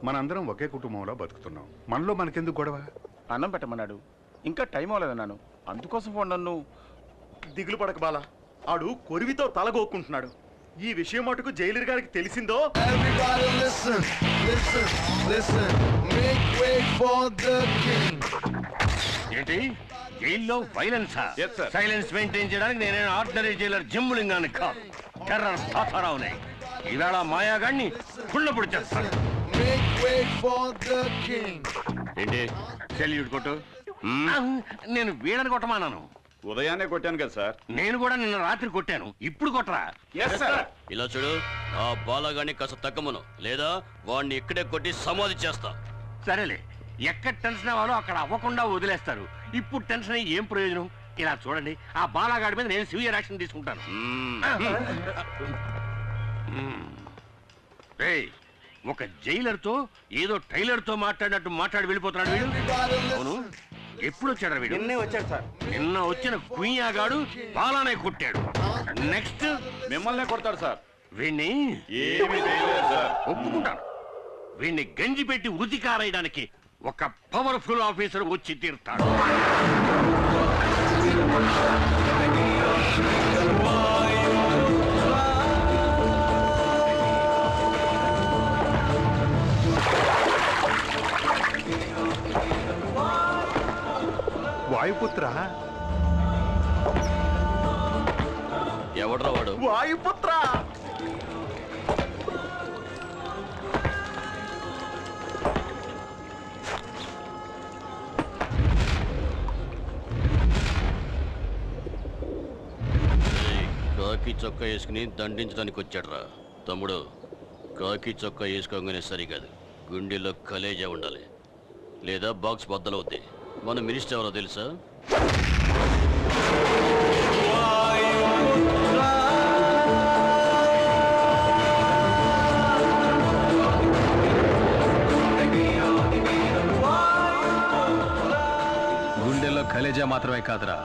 మనందరం ఒకే కుటుంబంలో బతుకుతున్నాం. మనలో మనకెందుకు గొడవ? అన్నం పెట్టమన్నాడు, ఇంకా టైం అవ్వలేదన్నాను, అందుకోసం ఫోన్. నన్ను దిగులు పడక బాలా, ఆడు కొరివితో తలగోక్కుంటున్నాడు. ఈ విషయం మటుకు జైలర్ గారికి తెలిసిందో ఏంటి జైల్లో వైలెన్సా? సైలెన్స్ మెయింటైన్ చేయడానికి నేనే ఆర్డినరీ జైలర్ జిమ్ములింగాన్ని కాదు, టెర్రర్ తాతారావునే. ఈవేళ మాయాగాడిని కుళ్ళపుడు చేస్తాను. ఏంటి సెల్యూట్ కొట్టు? నేను వీడని కొట్టమానాను. ఉదయాన్నే కొట్టాను కదా సార్. నేను కూడా నిన్న రాత్రి కొట్టాను, ఇప్పుడు కొట్టరా? ఇలా చూడు, ఆ బాలగాన్ని కాస్త తగ్గమను, లేదా వాడిని ఇక్కడే కొట్టి సమాధి చేస్తా. సరేలే, ఎక్కడ టెన్షన్ అవ్వాలో అక్కడ అవ్వకుండా వదిలేస్తారు. ఇప్పుడు టెన్షన్ అయ్యి ఏం ప్రయోజనం? ఇలా చూడండి, ఆ బాలగాడి మీద నేను సివియర్ యాక్షన్ తీసుకుంటాను. ఒక జైలర్ తో ఏదో టైలర్ తో మాట్లాడినట్టు మాట్లాడి వెళ్ళిపోతున్నాడు వీడు. అవును, ఎప్పుడు వచ్చాడు వీడు? నిన్నే వచ్చాడు సార్. నిన్న వచ్చిన కుయ్యాగాడు బాలానే కొట్టాడు. నెక్స్ట్ మిమ్మల్నే కొడతాడు సార్. వీణ్ణి ఒప్పుకుంటాను. వీణ్ణి గంజి పెట్టి ఉతికారేయడానికి ఒక పవర్ఫుల్ ఆఫీసర్ వచ్చి తీరుతాడు. వాయుపుత్ర? ఎవడ్రా వాడు? వాయుపుత్ర! కాకి చొక్కా వేసుకుని దండించడానికి వచ్చాడ్రా. తమ్ముడు, కాకి చొక్కా వేసుకోగానే సరికాదు, గుండెలో కలేజా ఉండాలి, లేదా బాక్స్ బద్దలవుద్ది. మన మినిస్టర్ ఎవరో తెలుసా? గుండెల్లో కలేజా మాత్రమే కాదురా,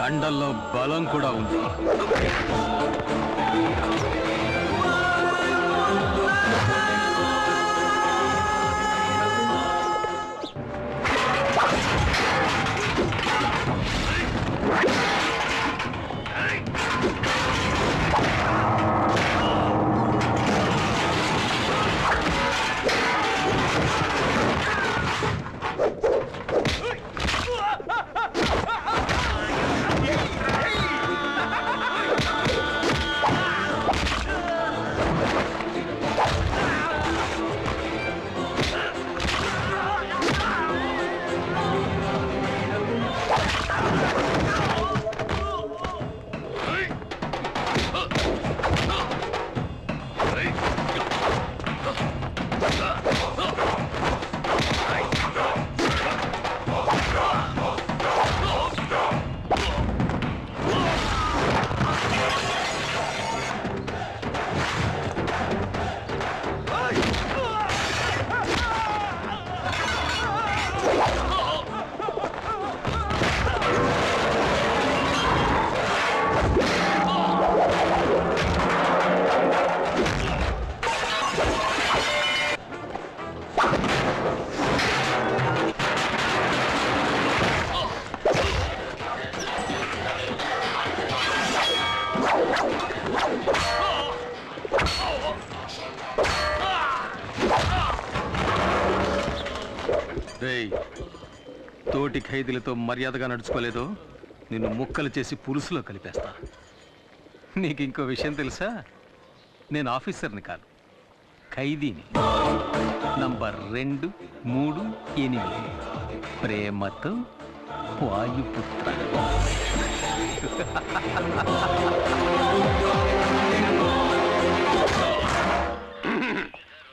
కండల్లో బలం కూడా ఉంది. తోటి ఖైదీలతో మర్యాదగా నడుచుకోలేదో నిన్ను ముక్కలు చేసి పులుసులో కలిపేస్తా. నీకు ఇంకో విషయం తెలుసా? నేను ఆఫీసర్ని కాదు, ఖైదీని. నంబర్ 2, 3, 8. ప్రేమతో వాయుపుత్ర.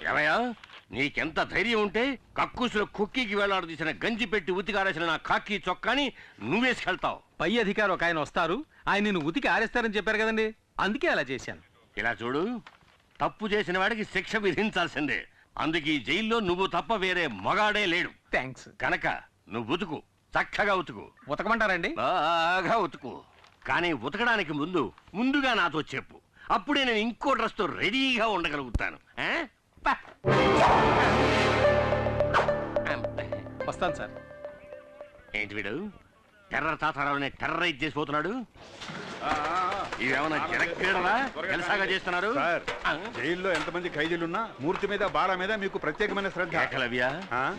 ఏమయ్యా, నీకెంత ధైర్యం ఉంటే కక్కుసులో కుక్కీకి వేలాడదీసిన గంజి పెట్టి ఉతికారేసిన నా కాకి చొక్కాని నువ్వేసుకెళ్తావు. పై అధికారి ఒక ఆయన వస్తారు, ఆయన నిన్ను ఉతికి ఆరేస్తారని చెప్పారు కదండి, అందుకే అలా చేశాను. ఇలా చూడు, తప్పు చేసిన వాడికి శిక్ష విధించాల్సిందే. అందుకే ఈ జైల్లో నువ్వు తప్ప వేరే మగాడే లేడు. థ్యాంక్స్. కనుక నువ్వు ఉతుకు, చక్కగా ఉతుకు, ఉతకమంటారండి? బాగా ఉతుకు. కానీ ఉతకడానికి ముందుగా నాతో చెప్పు, అప్పుడే నేను ఇంకో డ్రెస్తో రెడీగా ఉండగలుగుతాను. ఆ? పా. వస్తాను సార్. ఏంటి వీడు టెర్రర్ తాతారావుని టెర్రరైజ్ చేసిపోతున్నాడు? ఇవేమన్నా జనక్రీడలా జలసాగా చేస్తున్నారు? సార్, జైల్లో ఎంతమంది ఖైదీలున్నా మూర్తి మీద బాల మీద మీకు ప్రత్యేకమైన శ్రద్ధ. ఏకలవ్య,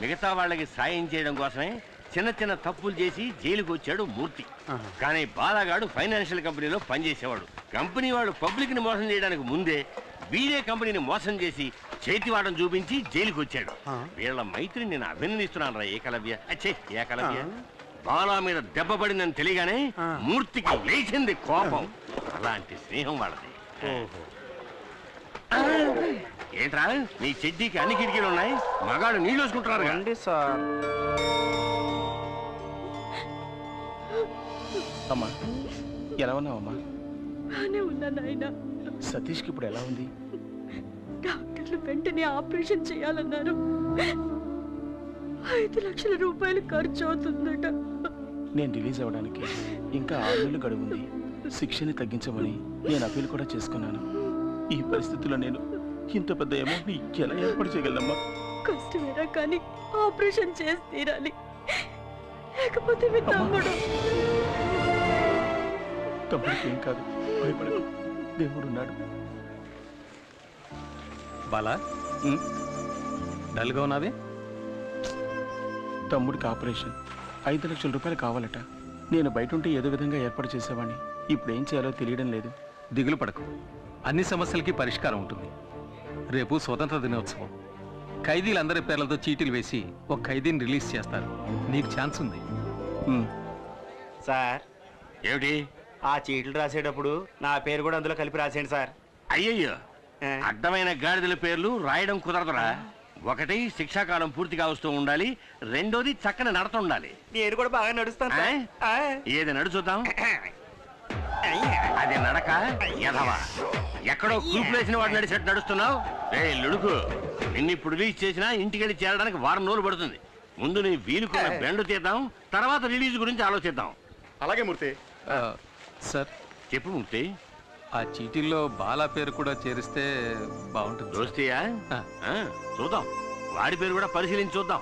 మిగతా వాళ్ళకి సాయం చేయడం కోసమే చిన్న చిన్న తప్పులు చేసి జైలుకు వచ్చాడు మూర్తి. కానీ బాలగాడు ఫైనాన్షియల్ కంపెనీలో పనిచేసేవాడు. కంపెనీ వాడు పబ్లిక్ ని మోసం చేయడానికి ముందే వీడే కంపెనీని మోసం చేసి చేతివాటం చూపించి జైలుకు వచ్చాడు. వీళ్ళ మైత్రిని నేను అభినందిస్తున్నాను రా ఏకలవ్య. అచ్చే ఏకలవ్య, బాలా మీద దెబ్బ పడిందని తెలియగానే మూర్తికి లేచింది కోపం. అలాంటి స్నేహం వాళ్ళది. ఏంట్రా నీ చెడ్డీకి అన్ని కిటికీలు ఉన్నాయి, మగాడు నీళ్ళు వేసుకుంటున్నారు రండి సార్. అమ్మా ఎలా ఉన్నావమ్మా? బానే ఉన్నా నాయనా. సతీష్కి ఇప్పుడు ఎలా ఉంది? డాక్టర్లు వెంటనే ఆపరేషన్ చేయాలన్నారు. 5 లక్షల రూపాయలు ఖర్చు అవుతుందట. నేను రిలీజ్ అవ్వడానికి ఇంకా 6 నెలలు గడువుంది. శిక్షని తగ్గించమని నేను అప్పీల్ కూడా చేసుకున్నాను. ఈ పరిస్థితుల్లో నేను ఇంత పెద్ద అమౌంట్ ఎలా ఏర్పాటు చేయగలమ్మా? కష్టమేరా కానీ ఆపరేషన్ చేసి తీరాలి, లేకపోతే మీ తమ్ముడికి ఏం కాదు, భయపడకు, దేవుడున్నాడు. బాలా, డల్గా ఉన్నావే? తమ్ముడికి ఆపరేషన్ 5 లక్షల రూపాయలు కావాలట. నేను బయట ఉంటే ఏదో విధంగా ఏర్పాటు చేసేవాడిని. ఇప్పుడు ఏం చేయాలో తెలియడం లేదు. దిగులు పడకు, అన్ని సమస్యలకి పరిష్కారం ఉంటుంది. రేపు స్వతంత్ర దినోత్సవం. ఖైదీలందరి పేర్లతో చీటీలు వేసి ఒక ఖైదీని రిలీజ్ చేస్తారు. నీకు ఛాన్స్ ఉంది. సార్, ఏమిటి? ఆ చీట్లు రాసేటప్పుడు నా పేరు కూడా అందులో కలిపి రాసేయండి సార్. అయ్యయ్యో, అడ్డమైన గాడిదల పేర్లు రాయడం కుదరదురా. ఒకటి శిక్షాకాలం పూర్తిగా వస్తూ ఉండాలి, రెండోది చక్కని నడత ఉండాలి. నేను కూడా బాగా నడుస్తాను. ఏది నడుచుద్దాం? అది నడక ఎదవా, ఎక్కడో కూపులేసిన వాడు నడిచేట్టు నడుస్తున్నావు. లుడుకు, నిన్ను ఇప్పుడు రిలీజ్ చేసినా ఇంటికెళ్ళి చేరడానికి 1 వారం రోజులు పడుతుంది. ముందు నీ వీలుకున్న బెండు తీద్దాం, తర్వాత రిలీజ్ గురించి ఆలోచిద్దాం. అలాగే మూర్తి. సార్ చెప్పు మూర్తి. ఆ చీటీల్లో బాలా పేరు కూడా చేరిస్తే బాగుంటుంది. దోస్తీయా? చూద్దాం, వాడి పేరు కూడా పరిశీలించి చూద్దాం.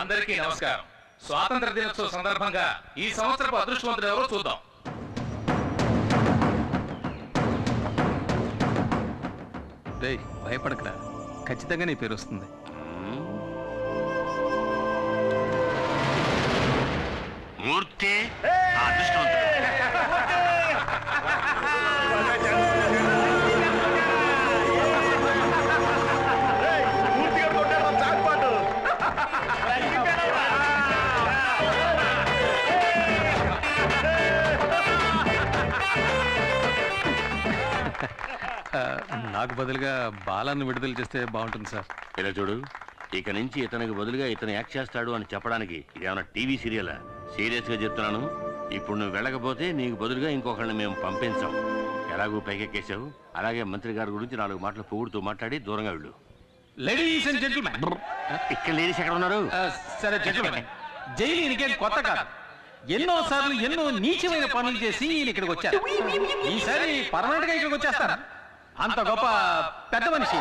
అందరికీ నమస్కారం. స్వాతంత్ర దినోత్సవ సందర్భంగా ఈ సంవత్సరపు అదృష్టవంతుడు ఎవరో చూద్దాం. రేయ్, భయపడకరా, ఖచ్చితంగా నీ పేరు వస్తుంది. మూర్తి అదృష్టవంతుడు. నాకు బదులుగా బాలాన్ని విడుదల చేస్తే బాగుంటుంది సార్. ఇలా చూడు, ఇక నుంచి ఇతనికి బదులుగా ఇతను యాక్ట్ చేస్తాడు అని చెప్పడానికి ఇదేమన్నా టీవీ సీరియలా? సీరియస్గా చెప్తున్నాను. ఇప్పుడు నువ్వు వెళ్ళకపోతే నీకు బదులుగా ఇంకొకరిని మేము పంపించాం. ఎలాగూ పైకెక్కేసావు, అలాగే మంత్రి గారి గురించి 4 మాటలు పొగుడుతూ మాట్లాడి దూరంగా వెళ్ళు. లేడీస్ అండ్ జెంటిల్మెన్, ఇక్కడ లేడీస్ ఎక్కడ ఉన్నారు? సరే జెంటిల్మెన్, జైలు ఈయనకేం కొత్త కాదు. ఎన్నోసార్లు ఎన్నో నీచమైన పనులు చేసి ఈయన ఇక్కడికి వచ్చారు. ఈసారి పర్మనెంట్ గా ఇక్కడికి వచ్చేస్తారు. అంత గొప్ప పెద్ద మనిషి.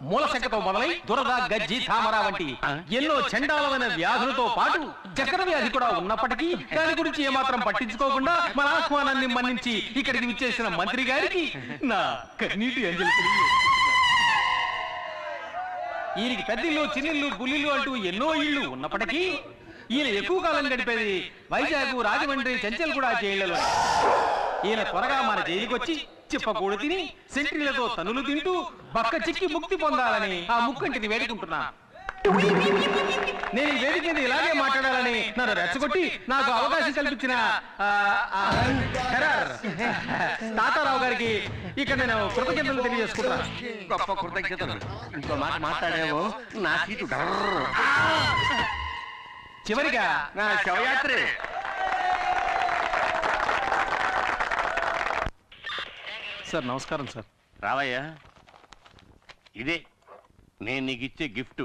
మూలశంకతో మొదలై దురద, గజ్జి, తామర వంటి ఎన్నో చండాలమైన వ్యాధులతో పాటు చక్కెర వ్యాధి కూడా ఉన్నప్పటికీ దాని గురించి ఏమాత్రం పట్టించుకోకుండా మన ఆహ్వానాన్ని మన్నించి ఇక్కడికి విచ్చేసిన మంత్రి గారికి నా కన్నీటి అంజలి. ఈయనకి పెద్దిల్లు, చిన్నిల్లు, బుల్లిల్లు అంటూ ఎన్నో ఇళ్ళు ఉన్నప్పటికీ ఈయన ఎక్కువ కాలం గడిపేది వైజాగ్, రాజమండ్రి, చెంచల్ కూడా జైళ్లలో. ఈయన త్వరగా మన జైలుకి వచ్చి చిప్పకూడు తిని సెంట్రీలతో తనులు తింటూ బక్క చిక్కి ముక్తి పొందాలని ఆ ముక్కంటిని వేడుకుంటున్నా. నేను ఈ వేదిక మీద ఇలాగే మాట్లాడాలని నన్ను రెచ్చగొట్టి నాకు అవకాశం కల్పించిన తాతారావు గారికి ఇక్కడ నేను కృతజ్ఞతలు తెలియజేసుకుంటాను. గొప్ప కృతజ్ఞతలు. ఇంకో మాట మాట్లాడేవో నా సీటు చివరిగా నా శవయాత్రే. సార్ నమస్కారం సార్. రావయ్యా, ఇదే నేను నీకు ఇచ్చే గిఫ్ట్.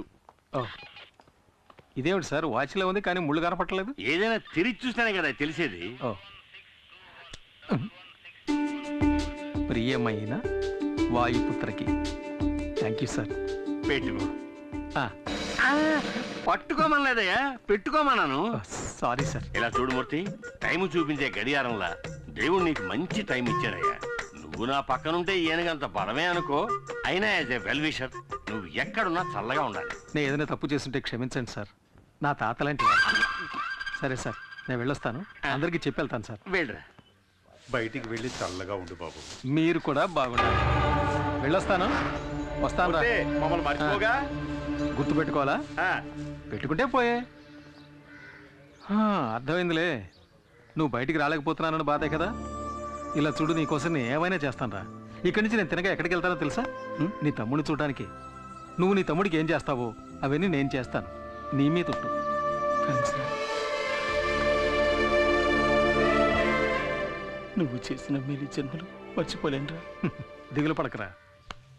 ఇదేమిటి సార్, వాచ్లో ఉంది కానీ ముళ్ళు కనపట్టలేదు? ఏదైనా తిరిగి చూస్తేనే కదా తెలిసేది. ప్రియమైన వాయుపుత్రకి థ్యాంక్ యూ సార్. పెట్టుకో. పట్టుకోమనలేదయ్యా, పెట్టుకోమన్నాను. Sorry sir. ఇలా చూడు మూర్తి, టైం చూపించే గడియారంలా దేవుడు నీకు మంచి టైం ఇచ్చాడయ్యా. నువ్వు నా పక్కనుంటే ఈయనకంత పడమే అనుకో. అయినా యాజ్ ఏ వెల్ విషర్ నువ్వు ఎక్కడున్నా చల్లగా ఉండాలి. నేను ఏదైనా తప్పు చేస్తుంటే క్షమించండి సార్, నా తాత లాంటి వాడు. సరే సార్, నేను వెళ్ళొస్తాను. అందరికీ చెప్పి వెళ్తాను సార్. వెళ్ళరా. బయటికి వెళ్ళి చల్లగా ఉండు బాబు. మీరు కూడా బాగుండాలి. వెళ్ళొస్తాను. వస్తాను రా. మమ్మల్ని మర్చిపోగా. గుర్తు పెట్టుకోవాలా? పెట్టుకుంటే పోయే. అర్థమైందిలే, నువ్వు బయటికి రాలేకపోతున్నానని బాధే కదా. ఇలా చూడు, నీకోసం నేను ఏమైనా చేస్తాను రా. ఇక్కడి నుంచి నేను తినగా ఎక్కడికి వెళ్తానో తెలుసా? నీ తమ్ముడిని చూడడానికి. నువ్వు నీ తమ్ముడికి ఏం చేస్తావో అవన్నీ నేను చేస్తాను. నీ మీద ఉంటు. నువ్వు చేసిన మేలు జన్మలు మర్చిపోలేనురా. దిగులు పడకరా.